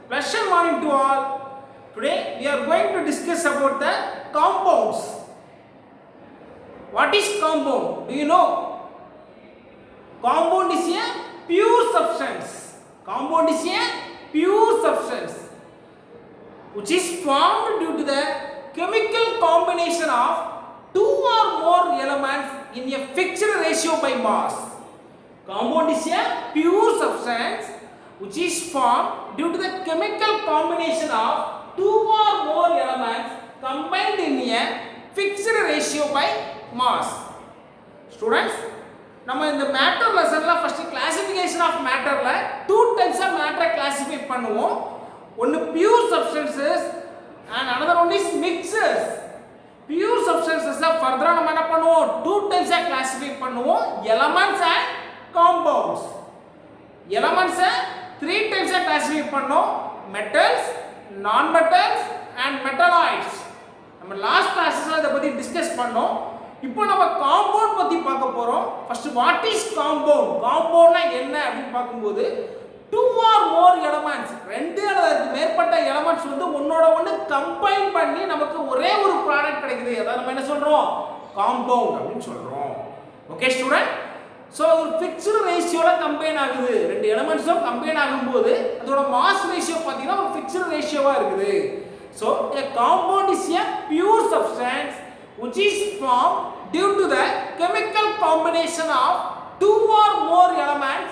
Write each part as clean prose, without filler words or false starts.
Pleasure morning to all. Today we are going to discuss about the compounds. What is compound? Do you know? Compound is a pure substance. Compound is a pure substance which is formed due to the chemical combination of two or more elements in a fixed ratio by mass. Compound is a pure substance which is formed due to the chemical combination of two or more elements combined in a fixed ratio by mass. Students, நம்ம இந்த matter லெசன்ல first classification of மேட்டர்ல two types of மேட்டரை classify பண்ணுவோம். ஒன்னு pure substances and another one is mixtures. Pure substances ஃபர்தரா நம்ம என்ன பண்ணுவோம், டூ டைப்ஸ் ஆ கிளாசிஃபை பண்ணுவோம், elements and compounds. Elements three types ஆ கிளாசிஃபை பண்ணோம், metals, non metals and metalloids. நம்ம லாஸ்ட் கிளாஸஸ்ல இத பத்தி டிஸ்கஸ் பண்ணோம். இப்போ நம்ம காம்பவுண்ட் பத்தி பார்க்க போறோம். First what is compound? காம்பவுண்ட்னா என்ன அப்படினு பாக்கும்போது two or more elements, ரெண்டு அல்லது அதுக்கு மேற்பட்ட எலிமெண்ட்ஸ் வந்து ஒண்ணோட ஒண்ணு கம்பைன் பண்ணி நமக்கு ஒரே ஒரு ப்ராடக்ட் கிடைக்குது. அத நம்ம என்ன சொல்றோம்? காம்பவுண்ட் அப்படினு சொல்றோம். ஓகே ஸ்டூடண்ட், சோ ஒரு ஃபிக்ஸ்டு ரேஷியோல கம்பைன் ஆகுது. ரெண்டு எலிமெண்ட்ஸும் கம்பைன் ஆகும்போது அதோட மாஸ் ரேஷியோ பாத்தீங்கன்னா ஒரு ஃபிக்ஸ்டு ரேஷியோவா இருக்குது. So a compound is a pure substance which is formed due to the chemical combination of two or more elements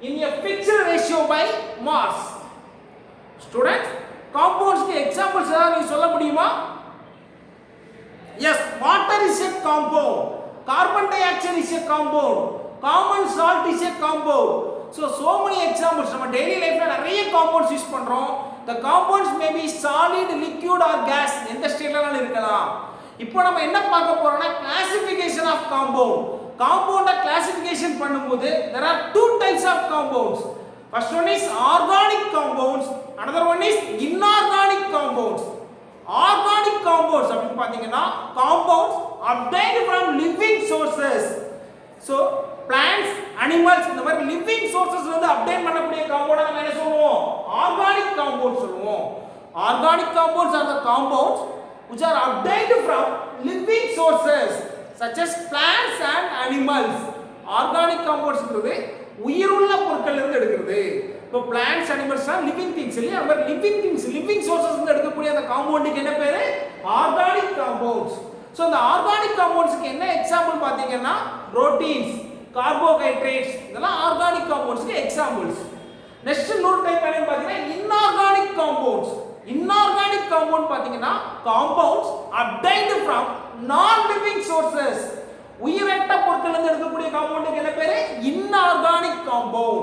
in a fixed ratio by mass. Students, compounds के examples ஏதாவது நீங்க சொல்ல முடியுமா? Yes, water is a compound, carbon dioxide is a compound, common salt is a compound. So many examples. நம்ம daily lifeல நிறைய compounds use பண்றோம். The compounds may be solid, liquid or gas, எந்த ஸ்டேட்லனாலும் இருக்கலாம். இப்போ நம்ம என்ன பார்க்க போறோம்னா கிளாசிஃபிகேஷன் ஆஃப் காம்பவுண்ட். காம்பவுண்ட கிளாசிஃபிகேஷன் பண்ணும்போது there are two types of compounds. First one is organic compounds, another one is inorganic compounds. Organic compounds அப்படி பாத்தீங்கன்னா compounds obtained from living sources. So plants, animals, இந்த மாதிரி living sources வந்து obtain பண்ணக்கூடிய காம்பவுண்ட நம்ம என்ன சொல்லுவோம்? Organic compounds சொல்லுவோம். Organic compounds are the compounds which are obtained from living sources such as plants and animals. Organic compounds ங்கிறது உயிருள்ள பொருட்கள்ல இருந்து எடுக்கிறது. இப்போ plants, animals are living things இல்லையா? நம்ம living things, living sources இருந்து எடுக்கக்கூடிய அந்த காம்பவுண்டுக்கு என்ன பேரு? Organic compounds. So இந்த organic compoundsக்கு என்ன எக்ஸாம்பிள் பாத்தீங்கன்னா proteins, carbohydrates, இதெல்லாம் organic compoundsக்கு எக்ஸாம்பிள்ஸ். நெக்ஸ்ட் இன்னொரு டைப் என்னன்னு பாத்தீங்கன்னா inorganic compounds. Inorganic compound பாத்தீங்கன்னா compounds obtained from non living sources. உயிரற்ற பொருட்கள்ல இருந்து எடுக்கக்கூடிய காம்பவுண்டுக்கு என்ன பேரு? Inorganic compound.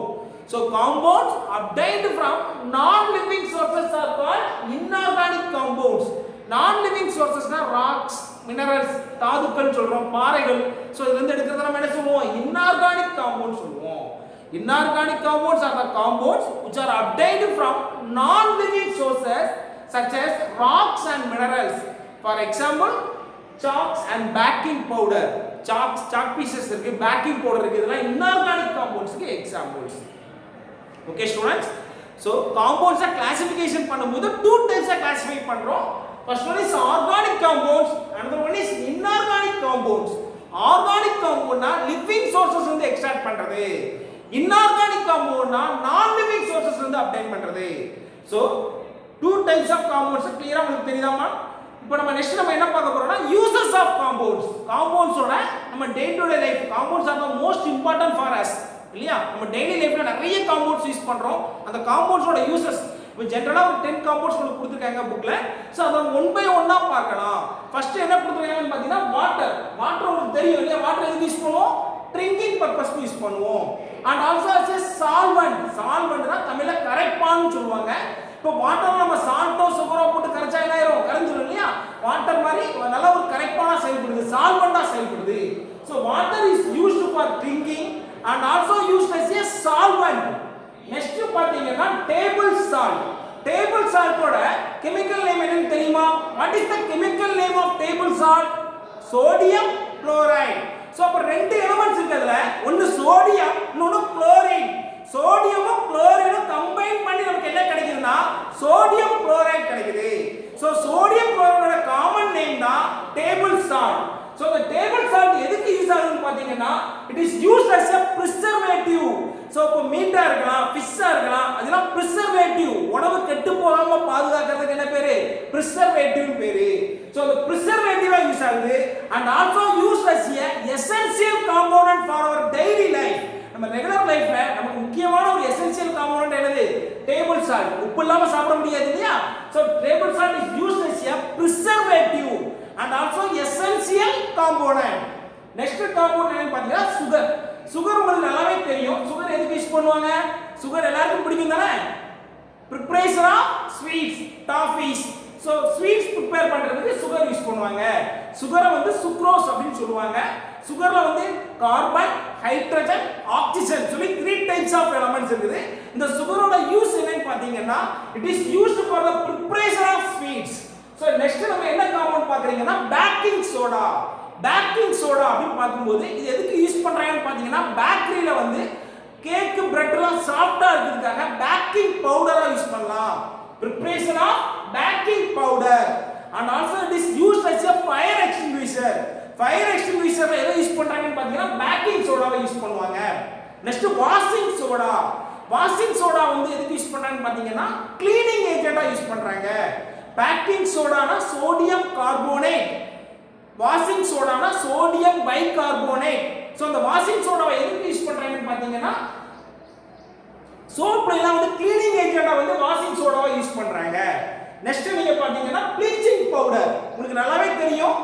So compounds obtained from non living sources are called inorganic compounds. Non living sources na rocks, minerals, தாதுக்கள் சொல்றோம், பாறைகள். So இதுல இருந்து எடுக்கிறத நம்ம என்ன சொல்லுவோம்? Inorganic compounds சொல்லுவோம். Inorganic compounds are the compounds which are obtained from non-living sources such as rocks and minerals. For example, chalks and baking powder. Chalk pieces இருக்கு, baking powder இருக்கு. இதெல்லாம் inorganic compounds க்கு examples. Okay students, so compounds classification பண்ணும்போது two types classify பண்றோம். First one is organic compounds, another one is inorganic compounds. Organic compound னா living sources வந்து extract பண்றது. Inorganic compound னா non living sources இருந்து obtain பண்றது. So two types of compounds clear-ஆ உங்களுக்கு தெரியுதாமா? இப்போ நம்ம நெக்ஸ்ட் நம்ம என்ன பார்க்க போறோம்னா uses of compounds. compounds ஓட நம்ம day to day life, compounds are the most important for us இல்லையா? நம்ம daily lifeல நிறைய compounds யூஸ் பண்றோம். அந்த compounds ஓட uses இப்போ ஜெனரலா ஒரு 10 compounds உங்களுக்கு கொடுத்திருக்காங்க புக்ல. சோ அத ஒன் பை ஒன்னா பார்க்கலாம். ஃபர்ஸ்ட் என்ன கொடுத்திருக்காங்கன்னு பாத்தீங்கன்னா வாட்டர். வாட்டர் உங்களுக்கு தெரியும் இல்லையா? வாட்டர் எதுக்கு யூஸ் பண்ணுவோம்? ட்ரிங்கிங் பர்பஸ்க்கு யூஸ் பண்ணுவோம். and also as a solvent. solvent னா தமிழ்ல கரைப்பான்னு சொல்லுவாங்க. இப்போ வாட்டர் நம்ம சால்ட்டோ சுகரோ போட்டு கரைச்சா என்ன ஆயிரும்? கரைஞ்சிரும் இல்லையா? வாட்டர் மாதிரி நல்ல ஒரு கரைப்பானா செயல்படுது, சால்வெண்டா செயல்படுது. so water is used for drinking and also used as a solvent. Next பாத்தீங்கன்னா டேபிள் சால்ட். டேபிள் சால்ட்டோட கெமிக்கல் நேம் என்னன்னு தெரியுமா? what is the chemical name of table salt? sodium chloride. So அப்ப ரெண்டு எலிமெண்ட்ஸ் இருக்குதுல, ஒன்னு சோடியம், இன்னொன்னு chlorine. சோடியமும் குளோரினும் combine பண்ணி நமக்கு என்ன கிடைக்குதுன்னா சோடியம் குளோரைடு கிடைக்குது. சோ சோடியம் குளோரைடோட காமன் நேம் தான் table salt. So the table salt எதுக்கு யூஸ் ஆகுதுன்னு பாத்தீங்கன்னா it is used as a preservative. So இப்போ மீட்டா இருக்கலாம், ஃபிஷ்ஷா இருக்கலாம், அதெல்லாம் preservative, உணவு கெட்டு போகாம பாதுகாக்கிறதுக்கு என்ன பேரு? preservative பேரு. சோ the preservative யூஸ் ஆகுது and also used as a essential component for our daily life. நம்ம ரெகுலர் லைஃப்ல நமக்கு முக்கியமான ஒரு எசென்ஷியல் காம்போனன்ட் என்னது? Table salt. உப்பு இல்லாம சாப்பிட முடியாது இல்லையா? So table salt is used as a preservative and also essential component. Next compound என்னன்னு பாத்தீங்கன்னா சுகர். சுகர் உங்களுக்கு நல்லாவே தெரியும். சுகர் எதுக்கு யூஸ் பண்ணுவாங்க? சுகர் எல்லாருக்கும் பிடிக்கும் தானே? preparation of sweets, toffees. So sweets prepare பண்றதுக்கு சுகர் யூஸ் பண்ணுவாங்க. சுகரை வந்து சுக்ரோஸ் அப்படினு சொல்லுவாங்க. சுகர்ல வந்து கார்பன், ஹைட்ரஜன், ஆக்சிஜன் சொல்லி 3 டைப்ஸ் ஆஃப் எலிமெண்ட்ஸ் இருக்குது. இந்த சுகரோட யூஸ் என்னன்னு பாத்தீங்கன்னா it is used for the preparation of sweets. So next நம்ம என்ன காம்பவுண்ட் பாக்குறீங்கன்னா பேக்கிங் சோடா. பேக்கிங் சோடா அப்படி பாக்கும்போது இது எதுக்கு யூஸ் பண்றாங்கன்னு பாத்தீங்கன்னா பேக்கரியில வந்து கேக் பிரெட் எல்லாம் சாஃப்ட்டா இருக்கிறதுக்காக பேக்கிங் பவுடரா யூஸ் பண்ணலாம். preparation of baking powder and also it is used as a fire extinguisher. fire extinguisher எதை யூஸ் பண்றாங்கன்னு பாத்தீங்கன்னா பேக்கிங் சோடாவை யூஸ் பண்ணுவாங்க. Next washing soda. Washing soda வந்து எதுக்கு யூஸ் பண்றாங்கன்னு பாத்தீங்கன்னா க்ளீனிங் ஏஜென்ட்டா யூஸ் பண்றாங்க. பேக்கிங் சோடானா சோடியம் கார்போனேட், வாஷிங் சோடானா சோடியம் பைகார்போனேட். சோ அந்த வாஷிங் சோடாவை எதுக்கு யூஸ் பண்றாங்கன்னு பாத்தீங்கன்னா சோப்ல எல்லாம் வந்து க்ளீனிங் ஏஜென்ட்டா வந்து வாஷிங் சோடாவை யூஸ் பண்றாங்க. நெக்ஸ்ட் நீங்க பாத்தீங்கன்னா ப்ளீச்சிங் பவுடர். உங்களுக்கு நல்லாவே தெரியும்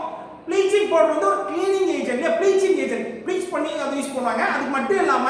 ப்ளீச்சிங் பவுடர் வந்து ஒரு cleaning agent, bleaching agent bleach பண்ணி அதை யூஸ் பண்ணுவாங்க. அது மட்டும் இல்லாம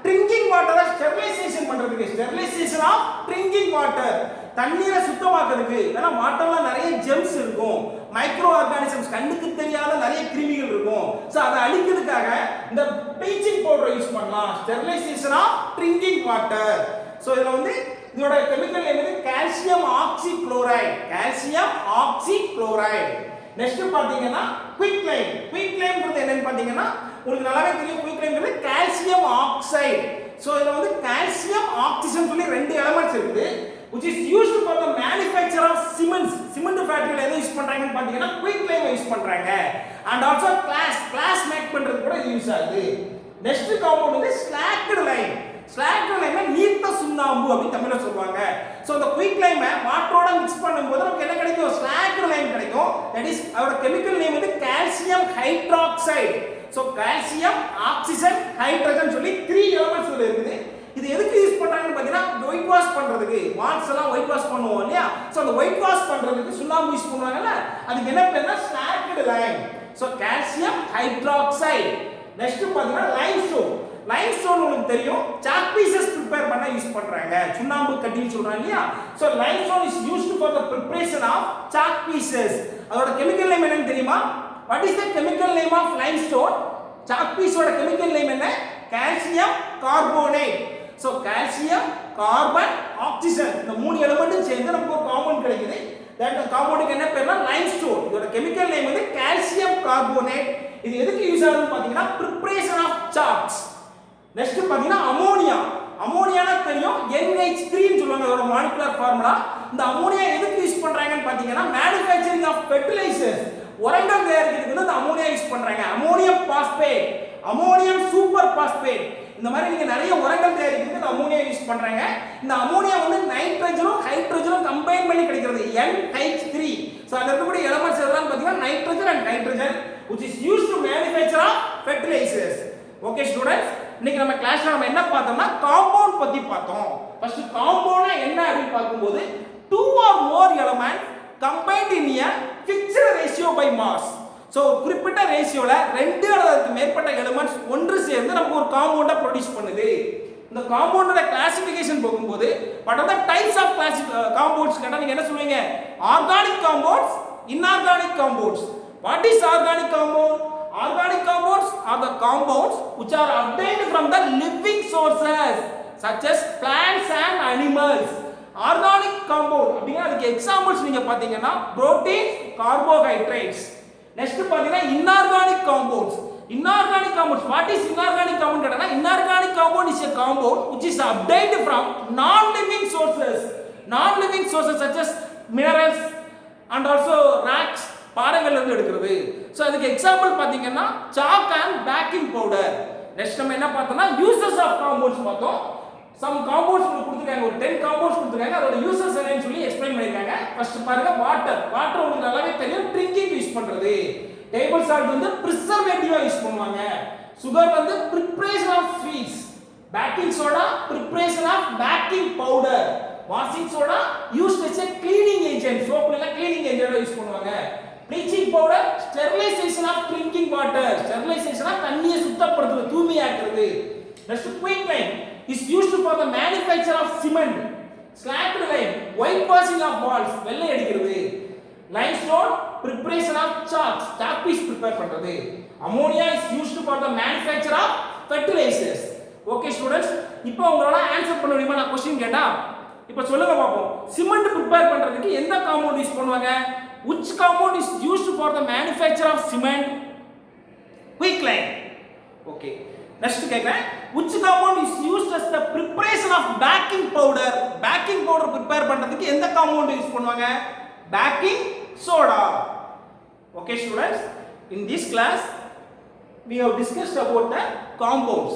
ட்ரிங்கிங் வாட்டரை ஸ்டெரிலைசேஷன் பண்றதுக்கு, ஸ்டெரிலைசேஷன் ஆஃப் ட்ரிங்கிங் வாட்டர், தண்ணீரை சுத்தமாக்குறதுக்கு. ஏன்னா வாட்டர்ல நிறைய ஜெம்ஸ் இருக்கும், மைக்ரோ ஆர்கானிசம்ஸ், கண்ணுக்கு தெரியாத நிறைய கிருமிகள் இருக்கும். சோ அதை அழிக்கிறதுக்காக இந்த ப்ளீச்சிங் பவுடரை யூஸ் பண்ணலாம். Sterilization of drinking water. So இதுல வந்து இதோட கெமிக்கல் நேம் வந்து calcium oxychloride. Calcium oxychloride. Next பாத்தீங்கன்னா குயிக் லைம். குயிக் லைம்ங்கிறது என்னன்னு பாத்தீங்கன்னா உங்களுக்கு நல்லாவே தெரியும். குயிக் லைம்ங்கிறது கால்சியம் ஆக்சைடு. சோ இதுல வந்து கால்சியம் ஆக்சிஜன் சொல்லி 2 எலிமெண்ட்ஸ் இருக்குது which is used for the manufacture of cements. cement ஃபேக்டரியில எதை யூஸ் பண்றாங்கன்னு பாத்தீங்கன்னா குயிக் லைம் யூஸ் பண்றாங்க. and also glass மேக் பண்றது கூட இது யூஸ் ஆகுது. நெக்ஸ்ட் காம்பவுண்ட் வந்து ஸ்லாக்டு லைம். ஸ்லாக்டு லைம் நீர்த்த சுண்ணாம்பு அப்படி தமிழ்ல சொல்வாங்க. சோ அந்த குயிக் லைம் வாட்டரோட mix பண்ணும்போது நமக்கு என்ன கிடைக்கும்? ஸ்லாக்டு லைம் கிடைக்கும். தட் இஸ் அவரோட கெமிக்கல் நேம் வந்து calcium hydroxide. So calcium, oxygen, hydrogen சொல்லி 3 எலிமெண்ட்ஸ் இருக்குது. இது எதுக்கு யூஸ் பண்றாங்கன்னு பாத்தீங்கன்னா ஒயிட் வாஷ் பண்றதுக்கு. வால்ஸ் எல்லாம் ஒயிட் வாஷ் பண்ணுவோம் இல்லையா? சோ அந்த ஒயிட் வாஷ் பண்றதுக்கு சுண்ணாம்பு யூஸ் பண்ணுவாங்கல்ல, அதுக்கு என்ன பேருன்னா slaked Lime. So calcium hydroxide. Next பாத்தீங்கன்னா லைம்ஸ்டோன். லைம்ஸ்டோன் உங்களுக்கு தெரியும் சாக் பீசஸ் ப்ரிப்பேர் பண்ண யூஸ் பண்றாங்க. சுண்ணாம்பு கட்டின்னு சொல்றாங்க இல்லையா? So limestone is used for the preparation of chalk pieces. அதோட கெமிக்கல் நேம் என்னன்னு தெரியுமா? What is the chemical name of limestone? chalk piece ஓட கெமிக்கல் நேம் என்ன? Calcium carbonate. So calcium, carbon, oxygen இந்த 3 எலிமெண்ட்டும் சேர்ந்து நமக்கு ஒரு காம்பவுண்ட் கிடைக்குது. தட் காம்பவுண்டுக்கு என்ன பேருனா லைம்ஸ்டோன். இதோட கெமிக்கல் நேம் வந்து கால்சியம் கார்போனேட். இது எதுக்கு யூஸ் ஆகுதுன்னு பாத்தீங்கன்னா preparation of chalks. நெக்ஸ்ட் பாத்தீங்கன்னா அமோனியா. அமோனியானா தெரியும் NH3 ன்னு சொல்லுவாங்க அதோட மாலிகுலர் ஃபார்முலா. இந்த அமோனியா எதுக்கு யூஸ் பண்றாங்கன்னு பாத்தீங்கன்னா manufacturing of fertilizers, உரங்கள் தயாரிக்கிறதுக்கு வந்து இந்த அமோனியா யூஸ் பண்றாங்க. Ammonium phosphate, ammonium super phosphate, இந்த மாதிரி நீங்க நிறைய உரங்கள் தயாரிக்கிறதுக்கு இந்த அமோனியா யூஸ் பண்றாங்க. இந்த அமோனியா வந்து நைட்ரஜனும் ஹைட்ரஜனும் கம்பைன் பண்ணி கிடைக்கிறது NH3. சோ அதுல இருக்கக்கூடிய எலிமெண்ட்ஸ் எல்லாம் பாத்தீங்கன்னா nitrogen and hydrogen which is used to manufacture of fertilizers. Okay students, இன்னைக்கு நம்ம கிளாஸ்ல நம்ம என்ன பார்த்தோம்னா காம்பவுண்ட் பத்தி பார்த்தோம். ஃபர்ஸ்ட் காம்பவுண்ட்னா என்ன அப்படி பாக்கும்போது 2 or more elements combined in a fixed ratio by mass. So குறிப்பிட்ட ரேஷியோல 2 அல்லது அதுக்கு மேற்பட்ட எலிமெண்ட்ஸ் ஒன்று சேர்ந்து நமக்கு ஒரு காம்பவுண்டா ப்ரொடியூஸ் பண்ணுது. இந்த காம்பவுண்டோட கிளாசிஃபிகேஷன் போகும்போது what are the types of compounds கேட்டா நீங்க என்ன சொல்வீங்க? Organic compounds, inorganic compounds. What is organic compound? Organic compounds are the compounds which are obtained from the living sources such as plants and animals. Organic compound அப்படினா அதுக்கு examples நீங்க பாத்தீங்கன்னா protein, carbohydrates. Next பாத்தீங்கன்னா inorganic compounds. Inorganic compounds, what is inorganic compound கேட்டா inorganic compound is a compound which is obtained from non living sources. நான் living sources such as minerals and also rocks பாறைகள்ல இருந்து எடுக்கிறது. So அதுக்கு example பாத்தீங்கன்னா chalk and baking powder. Next நம்ம என்ன பார்த்தோம்னா uses of compounds பார்த்தோம். சம் காம்பவுண்ட்ஸ் கொடுத்துருக்காங்க, ஒரு 10 காம்பவுண்ட்ஸ் கொடுத்துருக்காங்க, அதோட யூசஸ் என்னன்னு சொல்லி எக்ஸ்பிளைன் பண்ணிருக்காங்க. ஃபர்ஸ்ட் பாருங்க வாட்டர். வாட்டர் உங்களுக்கு நல்லாவே தெரியும், ட்ரிங்கிங் யூஸ் பண்றது. டேபிள் சால்ட் வந்து பிரிசர்வேட்டிவா யூஸ் பண்ணுவாங்க. சுகர் வந்து preparation of sweets. Baking soda preparation of baking powder. Washing soda used as a cleaning agent. சோப்புல cleaning agent யூஸ் பண்ணுவாங்க. Bleaching powder sterilization of drinking water. Sterilization of தண்ணியை சுத்தப்படுத்துறது, தூய்மையாக்குறது. Next quicklime is used for the manufacture of cement. slacked lime whitewashing of walls, வெள்ளை அடிக்கிறது. limestone preparation of chalk, chalk piece prepare பண்றது. ammonia is used for the manufacture of fertilizers. Okay students, இப்போ உங்களால answer பண்ண முடியுமா? நான் question கேட்டா இப்போ சொல்லுங்க பாப்போம். சிமெண்ட் ப்ரிப்பேர் பண்றதுக்கு எந்த காம்பவுண்ட் யூஸ் பண்ணுவாங்க? which compound is used for the manufacture of cement? quicklime. okay, next கேக்குறேன், which compound is used as the preparation of baking powder? baking powder prepare பண்றதுக்கு எந்த காம்பவுண்ட் யூஸ் பண்ணுவாங்க? baking soda. okay students, in this class we have discussed about the compounds.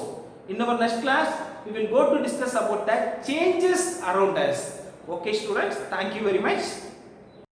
In our next class we will go to discuss about the changes around us. okay students, thank you very much.